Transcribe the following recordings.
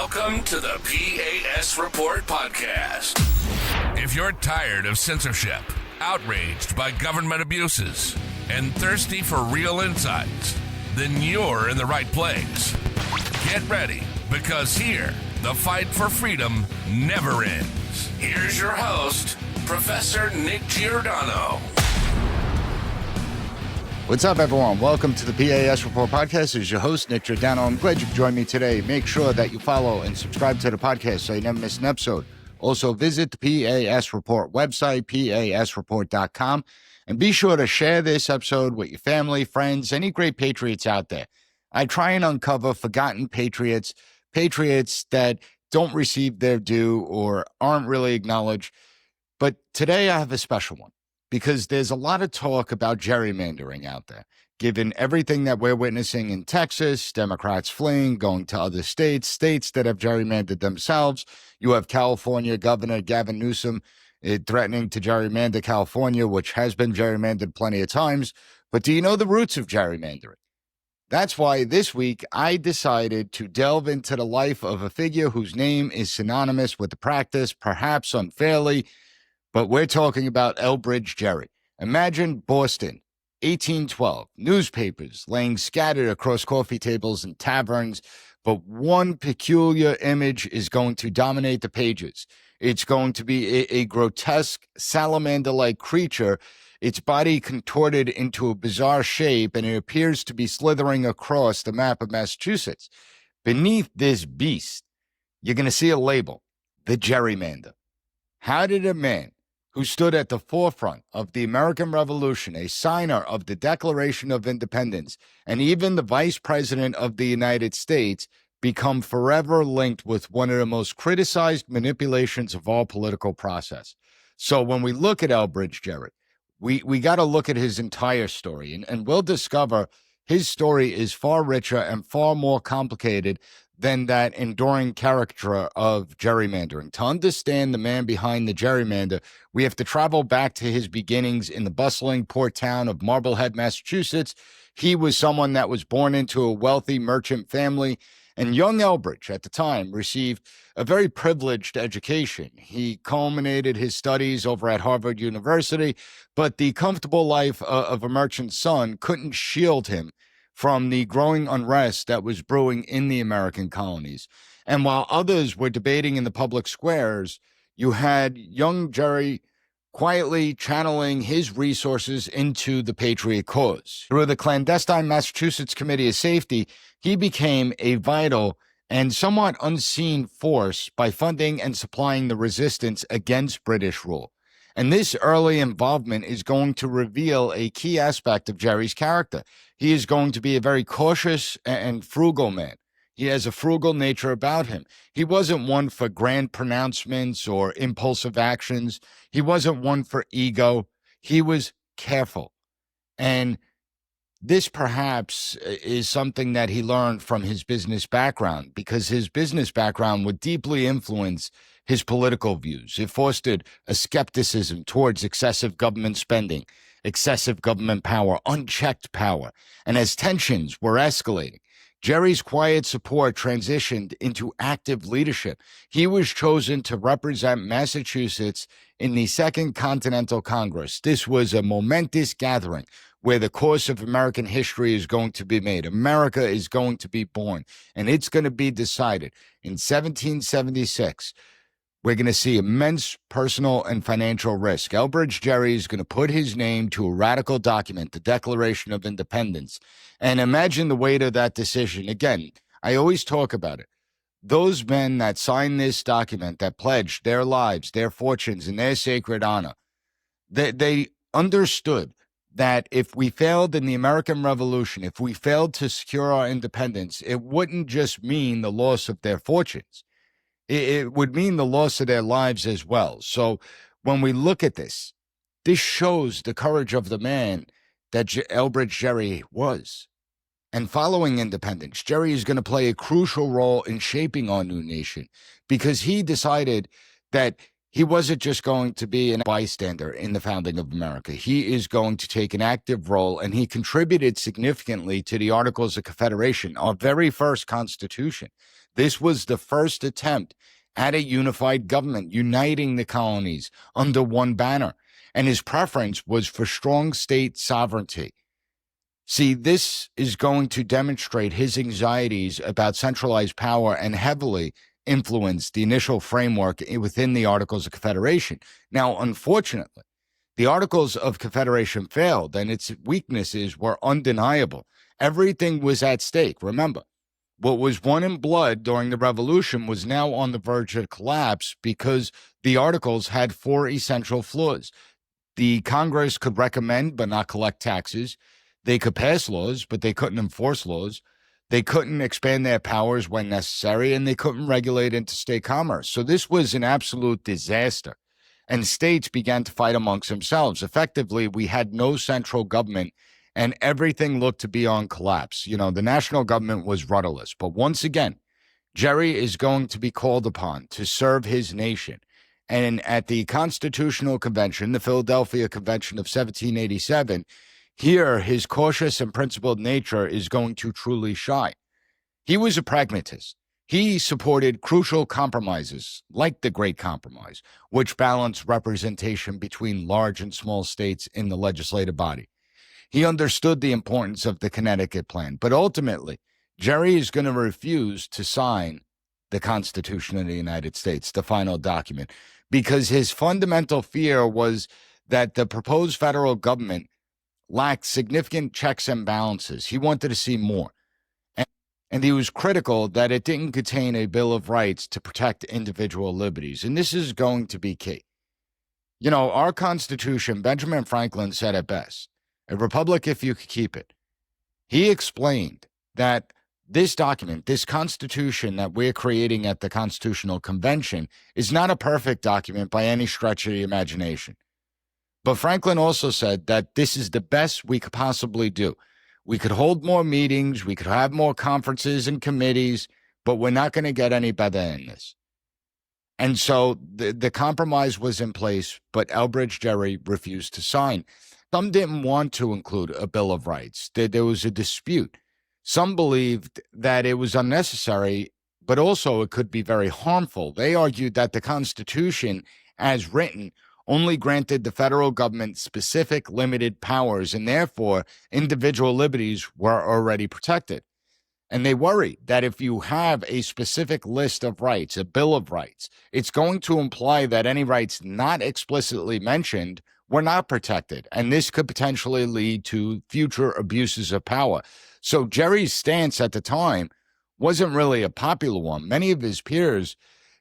Welcome to the P.A.S. Report podcast. If you're tired of censorship, outraged by government abuses, and thirsty for real insights, then you're in the right place. Get ready, because here, the fight for freedom never ends. Here's your host, Professor Nick Giordano. What's up, everyone? Welcome to the P.A.S. Report podcast. This is your host, Nick Giordano. I'm glad you could join me today. Make sure that you follow and subscribe to the podcast so you never miss an episode. Also, visit the P.A.S. Report website, pasreport.com, and be sure to share this episode with your family, friends, any great patriots out there. I try and uncover forgotten patriots that don't receive their due or aren't really acknowledged. But today I have a special one, because there's a lot of talk about gerrymandering out there. Given everything that we're witnessing in Texas, Democrats fleeing, going to other states that have gerrymandered themselves. You have California Governor Gavin Newsom threatening to gerrymander California, which has been gerrymandered plenty of times. But do you know the roots of gerrymandering? That's why this week I decided to delve into the life of a figure whose name is synonymous with the practice, perhaps unfairly, but we're talking about Elbridge Gerry. Imagine Boston, 1812, newspapers laying scattered across coffee tables and taverns, but one peculiar image is going to dominate the pages. It's going to be a grotesque salamander-like creature, its body contorted into a bizarre shape, and it appears to be slithering across the map of Massachusetts. Beneath this beast, you're going to see a label, the gerrymander. How did a man who stood at the forefront of the American Revolution, a signer of the Declaration of Independence, and even the Vice President of the United States, become forever linked with one of the most criticized manipulations of all political process? So when we look at Elbridge Gerry, we got to look at his entire story, and we'll discover his story is far richer and far more complicated than that enduring caricature of gerrymandering. To understand the man behind the gerrymander, we have to travel back to his beginnings in the bustling port town of Marblehead, Massachusetts. He was someone that was born into a wealthy merchant family, and young Elbridge at the time received a very privileged education. He culminated his studies over at Harvard University, but the comfortable life of a merchant's son couldn't shield him from the growing unrest that was brewing in the American colonies. And while others were debating in the public squares, you had young Gerry quietly channeling his resources into the Patriot cause. Through the clandestine Massachusetts Committee of Safety, he became a vital and somewhat unseen force by funding and supplying the resistance against British rule. And this early involvement is going to reveal a key aspect of Gerry's character. He is going to be a very cautious and frugal man. He has a frugal nature about him. He wasn't one for grand pronouncements or impulsive actions. He wasn't one for ego. He was careful. And this perhaps is something that he learned from his business background, because his business background would deeply influence his political views. It fostered a skepticism towards excessive government spending, excessive government power, unchecked power. And as tensions were escalating, Gerry's quiet support transitioned into active leadership. He was chosen to represent Massachusetts in the Second Continental Congress. This was a momentous gathering where the course of American history is going to be made. America is going to be born, and it's going to be decided. In 1776, we're going to see immense personal and financial risk. Elbridge Gerry is going to put his name to a radical document, the Declaration of Independence. And imagine the weight of that decision. Again, I always talk about it. Those men that signed this document, that pledged their lives, their fortunes, and their sacred honor, they understood that if we failed in the American Revolution, if we failed to secure our independence, it wouldn't just mean the loss of their fortunes. It would mean the loss of their lives as well. So when we look at this, this shows the courage of the man that Elbridge Gerry was. And following independence, Gerry is going to play a crucial role in shaping our new nation, because he decided that he wasn't just going to be a bystander in the founding of America. He is going to take an active role, and he contributed significantly to the Articles of Confederation, our very first Constitution. This was the first attempt at a unified government, uniting the colonies under one banner. And his preference was for strong state sovereignty. See, this is going to demonstrate his anxieties about centralized power and heavily influenced the initial framework within the Articles of Confederation. Now, unfortunately, the Articles of Confederation failed, and its weaknesses were undeniable. Everything was at stake. Remember, what was won in blood during the Revolution was now on the verge of collapse because the Articles had 4 essential flaws. The Congress could recommend but not collect taxes. They could pass laws, but they couldn't enforce laws. They couldn't expand their powers when necessary, and they couldn't regulate interstate commerce. So this was an absolute disaster. And states began to fight amongst themselves. Effectively, we had no central government, and everything looked to be on collapse. You know, the national government was rudderless. But once again, Gerry is going to be called upon to serve his nation. And at the Constitutional Convention, the Philadelphia Convention of 1787, here, his cautious and principled nature is going to truly shine. He was a pragmatist. He supported crucial compromises, like the Great Compromise, which balanced representation between large and small states in the legislative body. He understood the importance of the Connecticut Plan, but ultimately, Gerry is going to refuse to sign the Constitution of the United States, the final document, because his fundamental fear was that the proposed federal government lacked significant checks and balances. He wanted to see more. And he was critical that it didn't contain a Bill of Rights to protect individual liberties. And this is going to be key. You know, our Constitution, Benjamin Franklin said it best, a republic if you could keep it. He explained that this document, this Constitution that we're creating at the Constitutional Convention, is not a perfect document by any stretch of the imagination. But Franklin also said that this is the best we could possibly do. We could hold more meetings, we could have more conferences and committees, but we're not going to get any better than this. And so the compromise was in place, but Elbridge Gerry refused to sign. Some didn't want to include a Bill of Rights. There was a dispute. Some believed that it was unnecessary, but also it could be very harmful. They argued that the Constitution, as written, only granted the federal government specific limited powers, and therefore individual liberties were already protected. And they worry that if you have a specific list of rights, a Bill of Rights, it's going to imply that any rights not explicitly mentioned were not protected, and this could potentially lead to future abuses of power. So Gerry's stance at the time wasn't really a popular one. Many of his peers,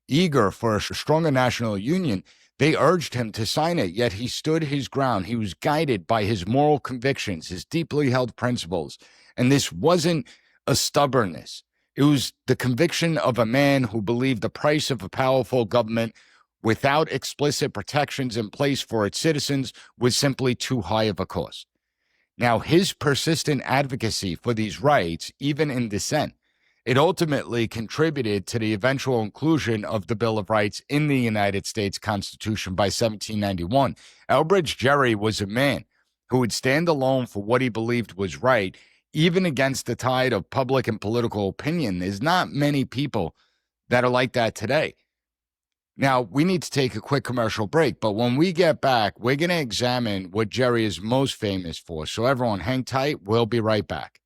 eager for a stronger national union, they urged him to sign it, yet he stood his ground. He was guided by his moral convictions, his deeply held principles. And this wasn't a stubbornness. It was the conviction of a man who believed the price of a powerful government without explicit protections in place for its citizens was simply too high of a cost. Now, his persistent advocacy for these rights, even in dissent, it ultimately contributed to the eventual inclusion of the Bill of Rights in the United States Constitution by 1791. Elbridge Gerry was a man who would stand alone for what he believed was right, even against the tide of public and political opinion. There's not many people that are like that today. Now, we need to take a quick commercial break, but when we get back, we're going to examine what Gerry is most famous for. So everyone, hang tight. We'll be right back.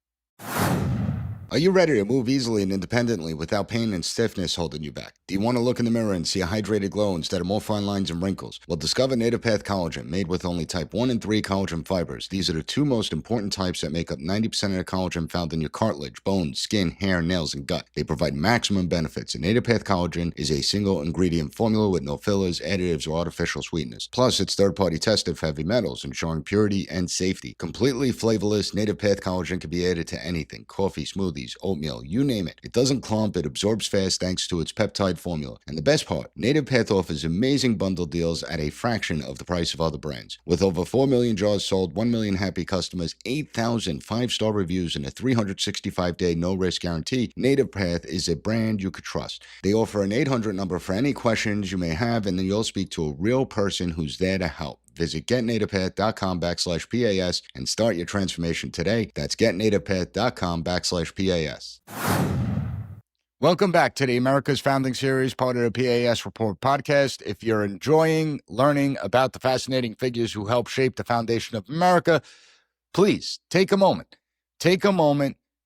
Are you ready to move easily and independently without pain and stiffness holding you back? Do you want to look in the mirror and see a hydrated glow instead of more fine lines and wrinkles? Well, discover Native Path Collagen, made with only type 1 and 3 collagen fibers. These are the 2 most important types that make up 90% of the collagen found in your cartilage, bones, skin, hair, nails, and gut. They provide maximum benefits. And Native Path Collagen is a single ingredient formula with no fillers, additives, or artificial sweeteners. Plus, it's third-party tested for heavy metals, ensuring purity and safety. Completely flavorless, Native Path Collagen can be added to anything: coffee, smoothies, smoothies, oatmeal, you name it. It doesn't clump, it absorbs fast thanks to its peptide formula. And the best part, Native Path offers amazing bundle deals at a fraction of the price of other brands. With over 4 million jars sold, 1 million happy customers, 8,000 5-star reviews, and a 365-day no-risk guarantee, Native Path is a brand you could trust. They offer an 800 number for any questions you may have, and then you'll speak to a real person who's there to help. Visit getnativepath.com/PAS and start your transformation today. That's getnativepath.com/PAS. Welcome back to the America's Founding Series, part of the P.A.S. Report podcast. If you're enjoying learning about the fascinating figures who helped shape the foundation of America, please take a moment.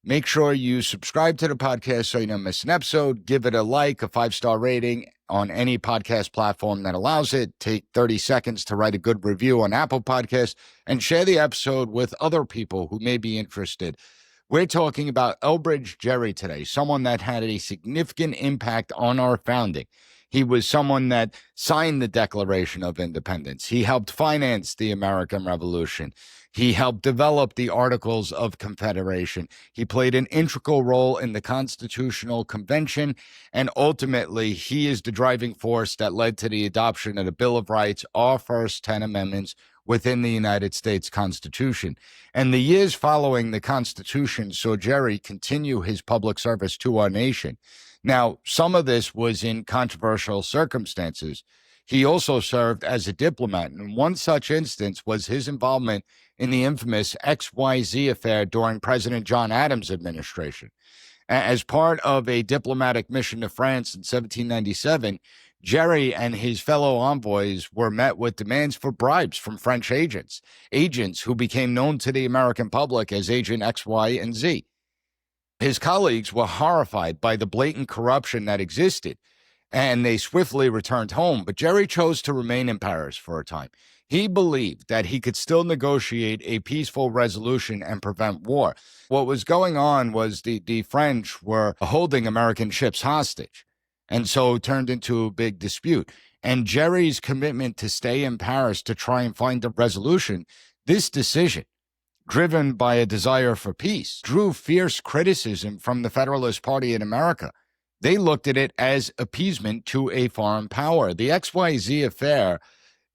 Make sure you subscribe to the podcast so you don't miss an episode. Give it a like, a 5-star rating on any podcast platform that allows it. Take 30 seconds to write a good review on Apple Podcasts and share the episode with other people who may be interested. We're talking about Elbridge Gerry today, someone that had a significant impact on our founding. He was someone that signed the Declaration of Independence. He helped finance the American Revolution. He helped develop the Articles of Confederation. He played an integral role in the Constitutional Convention, and ultimately, he is the driving force that led to the adoption of the Bill of Rights, our first 10 amendments within the United States Constitution. And the years following the Constitution saw Gerry continue his public service to our nation. Now, some of this was in controversial circumstances. He also served as a diplomat, and one such instance was his involvement in the infamous XYZ affair during President John Adams' administration. As part of a diplomatic mission to France in 1797, Gerry and his fellow envoys were met with demands for bribes from French agents who became known to the American public as Agent X, Y, and Z. His colleagues were horrified by the blatant corruption that existed, and they swiftly returned home. But Gerry chose to remain in Paris for a time. He believed that he could still negotiate a peaceful resolution and prevent war. What was going on was the French were holding American ships hostage, and so it turned into a big dispute. And Gerry's commitment to stay in Paris to try and find a resolution, this decision, driven by a desire for peace, drew fierce criticism from the Federalist Party in America. They looked at it as appeasement to a foreign power. The XYZ affair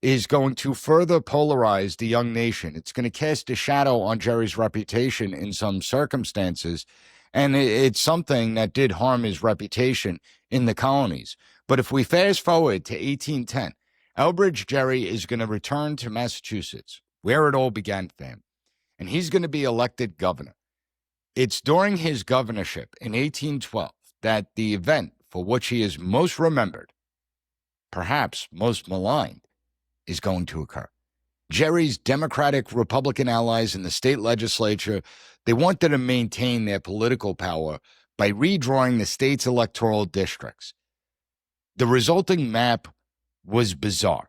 is going to further polarize the young nation. It's going to cast a shadow on Gerry's reputation in some circumstances, and it's something that did harm his reputation in the colonies. But if we fast forward to 1810, Elbridge Gerry is going to return to Massachusetts, where it all began for him, and he's going to be elected governor. It's during his governorship in 1812 that the event for which he is most remembered, perhaps most maligned, is going to occur. Gerry's Democratic-Republican allies in the state legislature, they wanted to maintain their political power by redrawing the state's electoral districts. The resulting map was bizarre.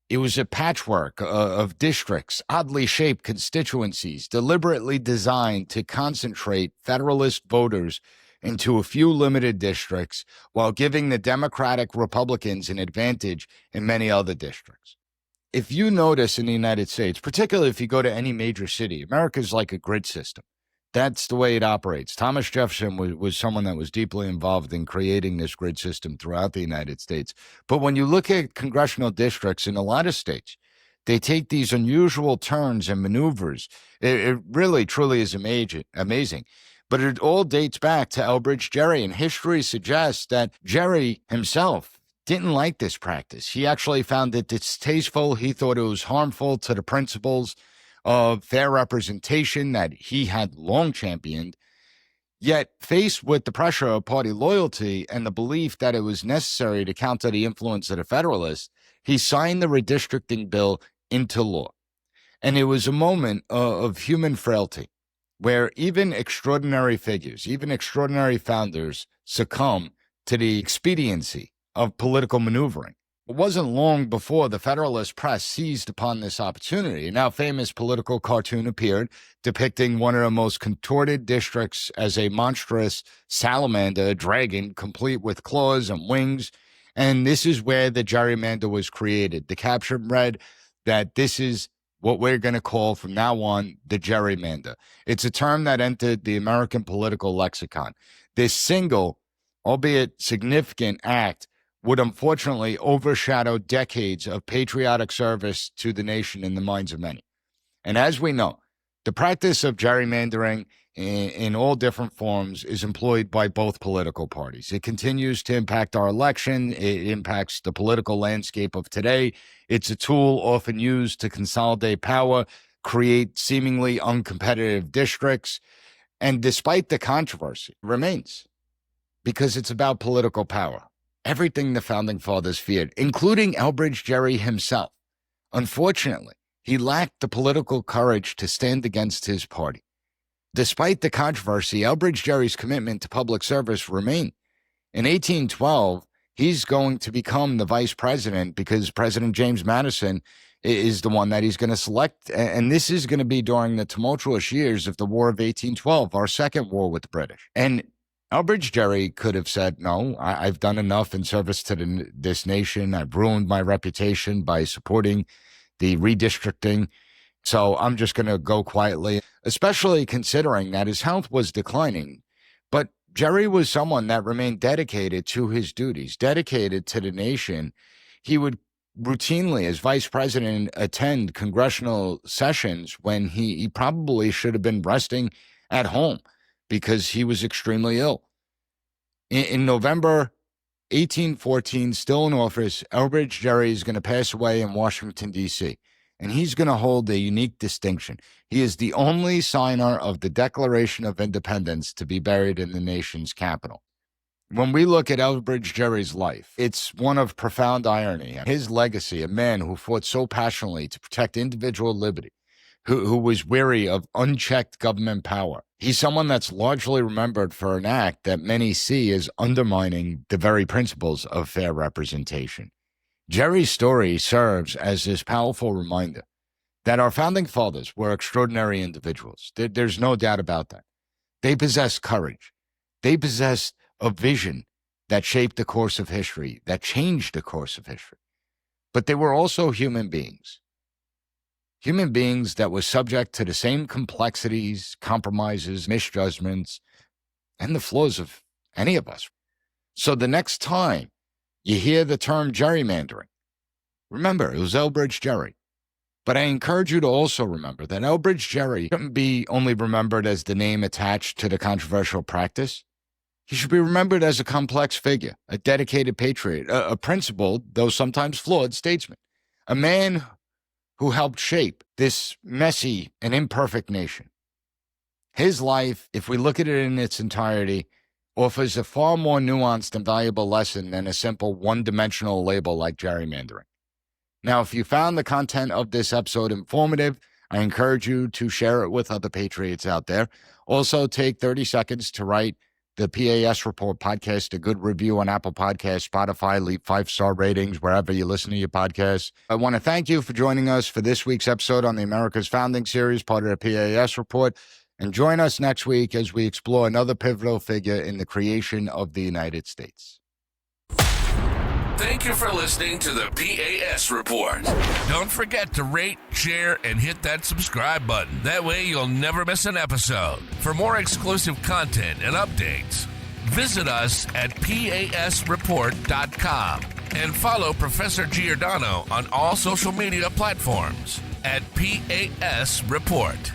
It was a patchwork of districts, oddly shaped constituencies, deliberately designed to concentrate Federalist voters into a few limited districts while giving the Democratic Republicans an advantage in many other districts. If you notice in the United States, particularly if you go to any major city, America's like a grid system. That's the way it operates. Thomas Jefferson was someone that was deeply involved in creating this grid system throughout the United States. But when you look at congressional districts in a lot of states, they take these unusual turns and maneuvers. It really, truly is amazing. But it all dates back to Elbridge Gerry, and history suggests that Gerry himself didn't like this practice. He actually found it distasteful. He thought it was harmful to the principles of fair representation that he had long championed. Yet, faced with the pressure of party loyalty and the belief that it was necessary to counter the influence of the Federalists, he signed the redistricting bill into law. And it was a moment of human frailty, where even extraordinary figures, even extraordinary founders succumb to the expediency of political maneuvering. It wasn't long before the Federalist press seized upon this opportunity. A now famous political cartoon appeared depicting one of the most contorted districts as a monstrous salamander, a dragon, complete with claws and wings. And this is where the gerrymander was created. The caption read that this is what we're going to call from now on the gerrymander. It's a term that entered the American political lexicon. This single, albeit significant act would unfortunately overshadow decades of patriotic service to the nation in the minds of many. And as we know, the practice of gerrymandering in all different forms is employed by both political parties. It continues to impact our election. It impacts the political landscape of today. It's a tool often used to consolidate power, create seemingly uncompetitive districts. And despite the controversy, it remains because it's about political power. Everything the Founding Fathers feared, including Elbridge Gerry himself. Unfortunately, he lacked the political courage to stand against his party. Despite the controversy, Elbridge Gerry's commitment to public service remained. In 1812, he's going to become the vice president because President James Madison is the one that he's going to select. And this is going to be during the tumultuous years of the War of 1812, our second war with the British. And Elbridge Gerry could have said, no, I've done enough in service to this nation. I've ruined my reputation by supporting the redistricting. So I'm just going to go quietly, especially considering that his health was declining. But Gerry was someone that remained dedicated to his duties, dedicated to the nation. He would routinely, as vice president, attend congressional sessions when he probably should have been resting at home because he was extremely ill. In November 1814, still in office, Elbridge Gerry is going to pass away in Washington, D.C., and he's going to hold a unique distinction. He is the only signer of the Declaration of Independence to be buried in the nation's capital. When we look at Elbridge Gerry's life, it's one of profound irony. His legacy, a man who fought so passionately to protect individual liberty, who was weary of unchecked government power. He's someone that's largely remembered for an act that many see as undermining the very principles of fair representation. Gerry's story serves as this powerful reminder that our founding fathers were extraordinary individuals. There's no doubt about that. They possessed courage. They possessed a vision that shaped the course of history, that changed the course of history. But they were also human beings. Human beings that were subject to the same complexities, compromises, misjudgments, and the flaws of any of us. So the next time you hear the term gerrymandering, remember, it was Elbridge Gerry. But I encourage you to also remember that Elbridge Gerry shouldn't be only remembered as the name attached to the controversial practice. He should be remembered as a complex figure, a dedicated patriot, a principled, though sometimes flawed, statesman, a man who helped shape this messy and imperfect nation. His life, if we look at it in its entirety, offers a far more nuanced and valuable lesson than a simple one-dimensional label like gerrymandering. Now, if you found the content of this episode informative, I encourage you to share it with other patriots out there. Also, take 30 seconds to write the P.A.S. Report podcast a good review on Apple Podcasts, Spotify, leave 5-star ratings wherever you listen to your podcasts. I want to thank you for joining us for this week's episode on the America's Founding series, part of the P.A.S. Report. And join us next week as we explore another pivotal figure in the creation of the United States. Thank you for listening to the P.A.S. Report. Don't forget to rate, share, and hit that subscribe button. That way you'll never miss an episode. For more exclusive content and updates, visit us at pasreport.com and follow Professor Giordano on all social media platforms at P.A.S. Report.